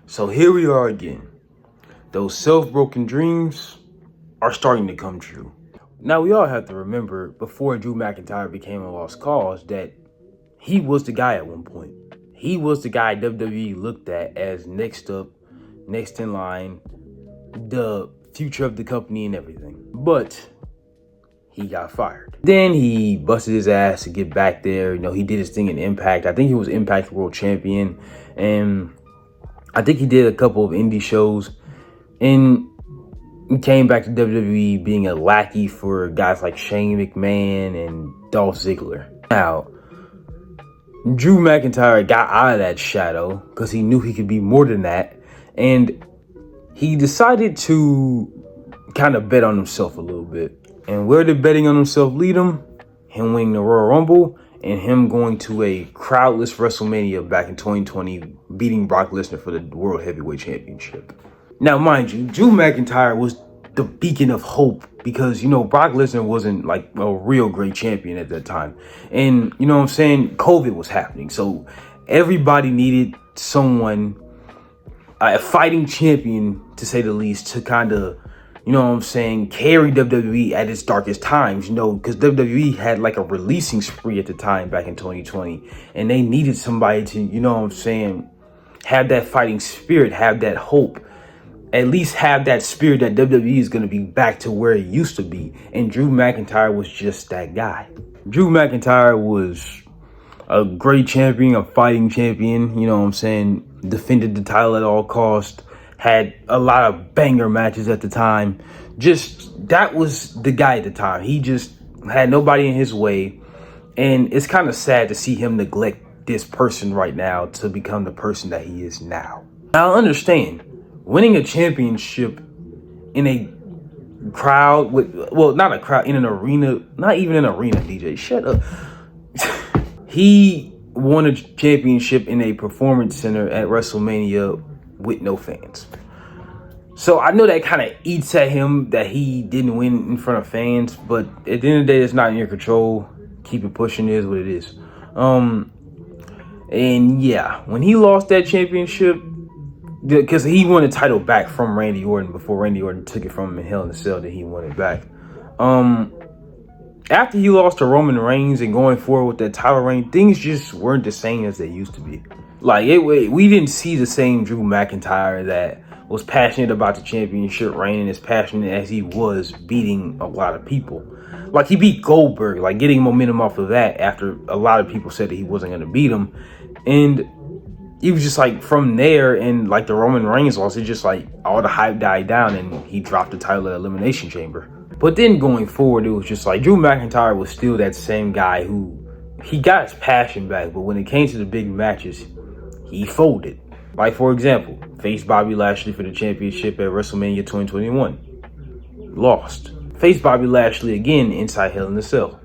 So here we are again. Those self-broken dreams are starting to come true. Now we all have to remember, before Drew McIntyre became a lost cause, that he was the guy at one point. He was the guy WWE looked at as next up, next in line, the future of the company and everything. But he got fired. Then he busted his ass to get back there. You know, he did his thing in Impact. I think he was Impact World Champion. And I think he did a couple of indie shows. And he came back to WWE being a lackey for guys like Shane McMahon and Dolph Ziggler. Now, Drew McIntyre got out of that shadow because he knew he could be more than that. And he decided to kind of bet on himself a little bit. And where did betting on himself lead him? Him winning the Royal Rumble and him going to a crowdless WrestleMania back in 2020, beating Brock Lesnar for the World Heavyweight Championship. Now, mind you, Drew McIntyre was the beacon of hope because, you know, Brock Lesnar wasn't like a real great champion at that time. And, you know what I'm saying? COVID was happening. So everybody needed someone, a fighting champion, to say the least, to kind of, you know what I'm saying, carry WWE at its darkest times, you know, because WWE had like a releasing spree at the time back in 2020. And they needed somebody to, you know what I'm saying, have that fighting spirit, have that hope, at least have that spirit that WWE is going to be back to where it used to be. And Drew McIntyre was just that guy. Drew McIntyre was a great champion, a fighting champion, you know what I'm saying, defended the title at all costs. Had a lot of banger matches at the time. Just, that was the guy at the time. He just had nobody in his way. And it's kind of sad to see him neglect this person right now to become the person that he is now. Now, I understand, winning a championship in a crowd with, well, not a crowd, in an arena, not even an arena, DJ, shut up. He won a championship in a performance center at WrestleMania with no fans. So I know that kind of eats at him that he didn't win in front of fans, but at the end of the day, it's not in your control. Keep it pushing, is what it is. And yeah, when he lost that championship, because he won the title back from Randy Orton before Randy Orton took it from him in Hell in a Cell, that he won it back. After he lost to Roman Reigns and going forward with that title reign, things just weren't the same as they used to be. Like, we didn't see the same Drew McIntyre that was passionate about the championship reign and as passionate as he was beating a lot of people. Like, he beat Goldberg, like getting momentum off of that after a lot of people said that he wasn't going to beat him. And he was just like, from there, and like the Roman Reigns loss, it just like all the hype died down and he dropped the title at Elimination Chamber. But then going forward, it was just like Drew McIntyre was still that same guy who, he got his passion back, but when it came to the big matches, he folded. Like, for example, faced Bobby Lashley for the championship at WrestleMania 2021. Lost. Faced Bobby Lashley again inside Hell in a Cell.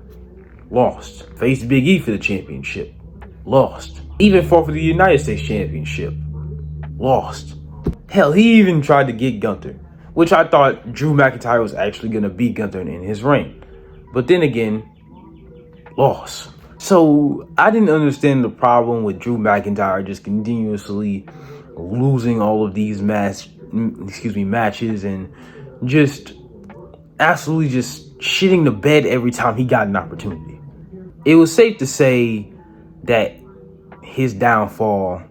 Lost. Faced Big E for the championship. Lost. Even fought for the United States Championship. Lost. Hell, he even tried to get Gunther, which I thought Drew McIntyre was actually going to beat Gunther in his reign. But then again, lost. So I didn't understand the problem with Drew McIntyre just continuously losing all of these matches and just absolutely just shitting the bed every time he got an opportunity. It was safe to say that his downfall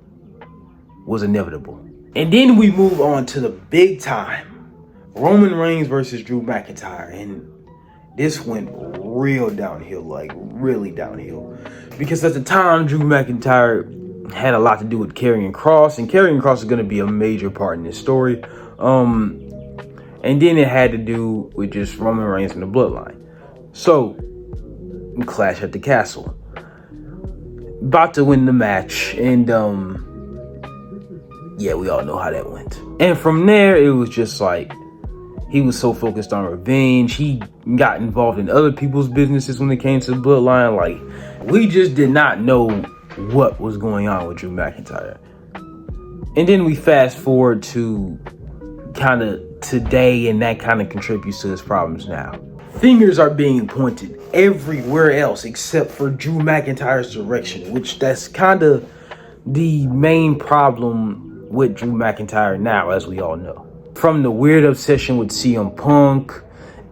was inevitable. And then we move on to the big time. Roman Reigns versus Drew McIntyre. And this went real downhill, like really downhill. Because at the time, Drew McIntyre had a lot to do with Karrion Kross, and Karrion Kross is going to be a major part in this story. And then it had to do with just Roman Reigns and the Bloodline. So, Clash at the Castle. About to win the match, and yeah, we all know how that went. And from there, it was just like, he was so focused on revenge. He got involved in other people's businesses when it came to the Bloodline. Like, we just did not know what was going on with Drew McIntyre. And then we fast forward to kind of today, and that kind of contributes to his problems now. Fingers are being pointed everywhere else except for Drew McIntyre's direction, which that's kind of the main problem with Drew McIntyre now, as we all know. From the weird obsession with CM Punk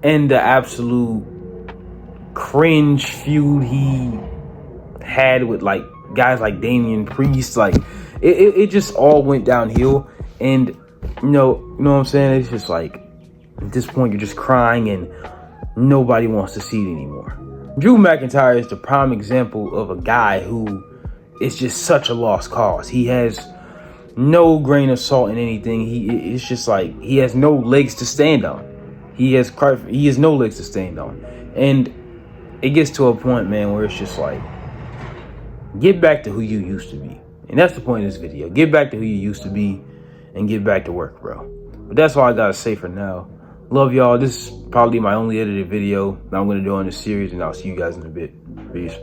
and the absolute cringe feud he had with like guys like Damian Priest, like it just all went downhill. And you know what I'm saying? It's just like at this point you're just crying and nobody wants to see it anymore. Drew McIntyre is the prime example of a guy who is just such a lost cause. He has no grain of salt in anything. It's just like he has no legs to stand on. He has no legs to stand on. And it gets to a point, man, where it's just like, get back to who you used to be. And that's the point of this video. Get back to who you used to be and get back to work, bro. But that's all I gotta say for now. Love y'all. This is probably my only edited video that I'm gonna do on this series, and I'll see you guys in a bit. Peace.